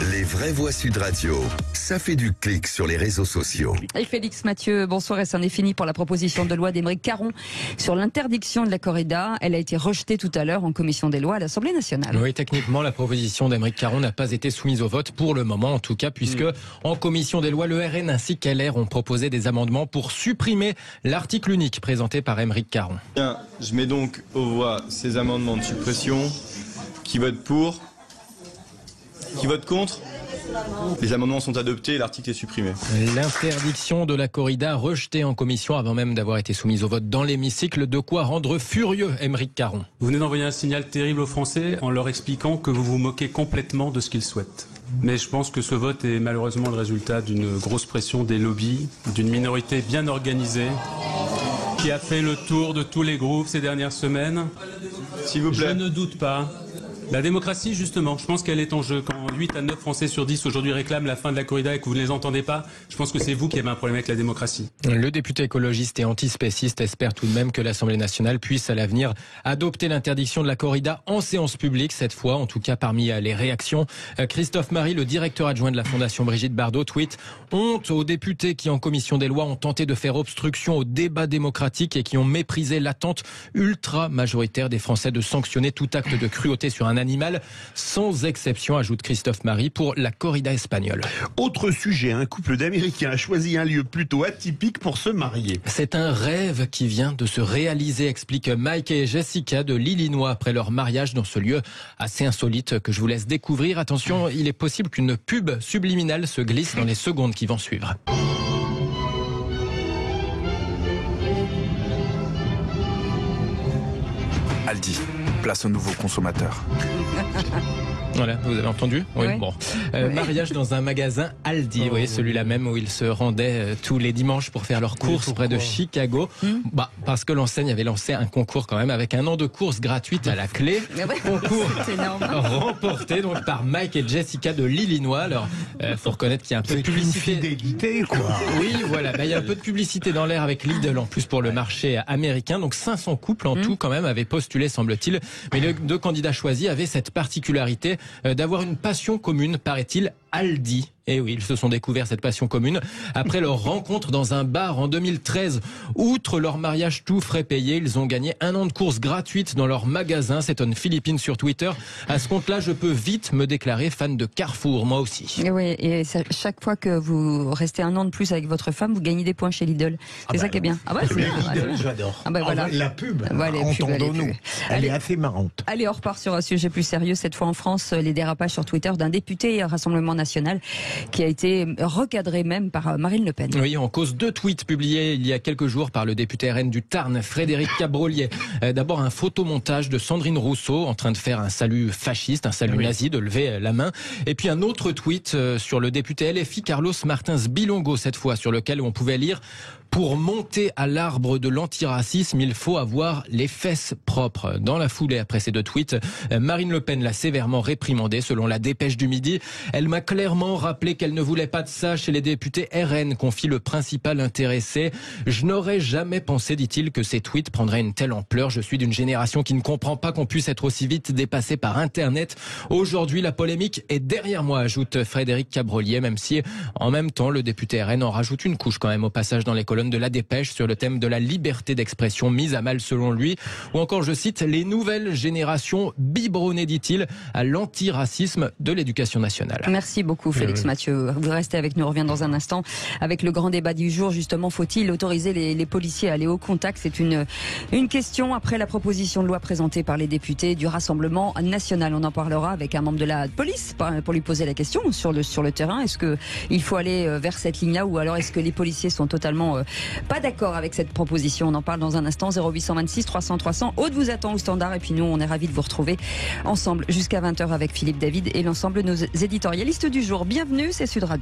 Les vraies voix Sud Radio, ça fait du clic sur les réseaux sociaux. Et Félix Mathieu, bonsoir, et c'en est fini pour la proposition de loi d'Aymeric Caron sur l'interdiction de la corrida. Elle a été rejetée tout à l'heure en commission des lois à l'Assemblée nationale. Oui, techniquement, la proposition d'Aymeric Caron n'a pas été soumise au vote pour le moment, en tout cas, puisque en commission des lois, le RN ainsi qu'LR ont proposé des amendements pour supprimer l'article unique présenté par Aymeric Caron. Bien, je mets donc aux voix ces amendements de suppression. Qui vote pour? Qui vote contre? Les amendements sont adoptés et l'article est supprimé. L'interdiction de la corrida rejetée en commission avant même d'avoir été soumise au vote dans l'hémicycle, de quoi rendre furieux Aymeric Caron. Vous venez d'envoyer un signal terrible aux Français en leur expliquant que vous vous moquez complètement de ce qu'ils souhaitent. Mais je pense que ce vote est malheureusement le résultat d'une grosse pression des lobbies, d'une minorité bien organisée qui a fait le tour de tous les groupes ces dernières semaines. S'il vous plaît. Je ne doute pas. La démocratie, justement, je pense qu'elle est en jeu. Quand 8 à 9 Français sur 10 aujourd'hui réclament la fin de la corrida et que vous ne les entendez pas, je pense que c'est vous qui avez un problème avec la démocratie. Le député écologiste et antispéciste espère tout de même que l'Assemblée nationale puisse à l'avenir adopter l'interdiction de la corrida en séance publique, cette fois, en tout cas parmi les réactions. Christophe Marie, le directeur adjoint de la Fondation Brigitte Bardot, tweet « Honte aux députés qui, en commission des lois, ont tenté de faire obstruction au débat démocratique et qui ont méprisé l'attente ultra-majoritaire des Français de sanctionner tout acte de cruauté sur un animal, sans exception, ajoute Christophe Marie, pour la corrida espagnole. » Autre sujet, un couple d'Américains a choisi un lieu plutôt atypique pour se marier. C'est un rêve qui vient de se réaliser, explique Mike et Jessica de l'Illinois après leur mariage dans ce lieu assez insolite que je vous laisse découvrir. Attention, il est possible qu'une pub subliminale se glisse dans les secondes qui vont suivre. Aldi, place aux nouveaux consommateurs. Voilà, vous avez entendu? Oui, ouais. Bon. Mariage dans un magasin Aldi, vous voyez, celui-là même où ils se rendaient tous les dimanches pour faire leurs courses près de Chicago. Parce que l'enseigne avait lancé un concours quand même avec un an de courses gratuites à la clé. Concours remporté donc par Mike et Jessica de l'Illinois. Alors, faut reconnaître qu'il y a un peu de publicité. Une fidélité, quoi. Oui, voilà. Il y a un peu de publicité dans l'air avec Lidl en plus pour le marché américain. Donc 500 couples en tout quand même avaient postulé, semble-t-il. Mais les deux candidats choisis avaient cette particularité d'avoir une passion commune, paraît-il, Aldi. Et oui, ils se sont découverts cette passion commune après leur rencontre dans un bar en 2013. Outre leur mariage tout frais payé, ils ont gagné un an de courses gratuites dans leur magasin, s'étonne Philippine sur Twitter. À ce compte-là, je peux vite me déclarer fan de Carrefour, moi aussi. Et oui, et chaque fois que vous restez un an de plus avec votre femme, vous gagnez des points chez Lidl. C'est ça qui est bien. Ah ouais, Lidl, j'adore. Ah bah voilà. La pub, Voilà, entendons-nous. Elle est assez marrante. Allez, on repart sur un sujet plus sérieux. Cette fois en France, les dérapages sur Twitter d'un député Rassemblement National qui a été recadré même par Marine Le Pen. Oui, en cause 2 tweets publiés il y a quelques jours par le député RN du Tarn, Frédéric Cabrolier. D'abord un photomontage de Sandrine Rousseau en train de faire un salut fasciste, un salut nazi, de lever la main. Et puis un autre tweet sur le député LFI Carlos Martins Bilongo, cette fois, sur lequel on pouvait lire: pour monter à l'arbre de l'antiracisme, il faut avoir les fesses propres. Dans la foulée, après ces 2 tweets, Marine Le Pen l'a sévèrement réprimandée. Selon la dépêche du Midi, elle m'a clairement rappelé qu'elle ne voulait pas de ça chez les députés RN, confie le principal intéressé. Je n'aurais jamais pensé, dit-il, que ces tweets prendraient une telle ampleur. Je suis d'une génération qui ne comprend pas qu'on puisse être aussi vite dépassé par Internet. Aujourd'hui, la polémique est derrière moi, ajoute Frédéric Cabrolier, même si, en même temps, le député RN en rajoute une couche quand même au passage dans les colonnes de la dépêche sur le thème de la liberté d'expression mise à mal selon lui, ou encore, je cite, les nouvelles générations biberonnées, dit-il, à l'antiracisme de l'éducation nationale. Merci beaucoup Félix Mathieu. Vous restez avec nous, on revient dans un instant avec le grand débat du jour. Justement, faut-il autoriser les policiers à aller au contact? C'est une question après la proposition de loi présentée par les députés du Rassemblement National. On en parlera avec un membre de la police pour lui poser la question sur le terrain. Est-ce que il faut aller vers cette ligne-là, ou alors est-ce que les policiers sont totalement pas d'accord avec cette proposition? On en parle dans un instant. 0826 300 300. Aude vous attend au standard, et puis nous on est ravis de vous retrouver ensemble jusqu'à 20h avec Philippe David et l'ensemble de nos éditorialistes du jour. Bienvenue, c'est Sud Radio.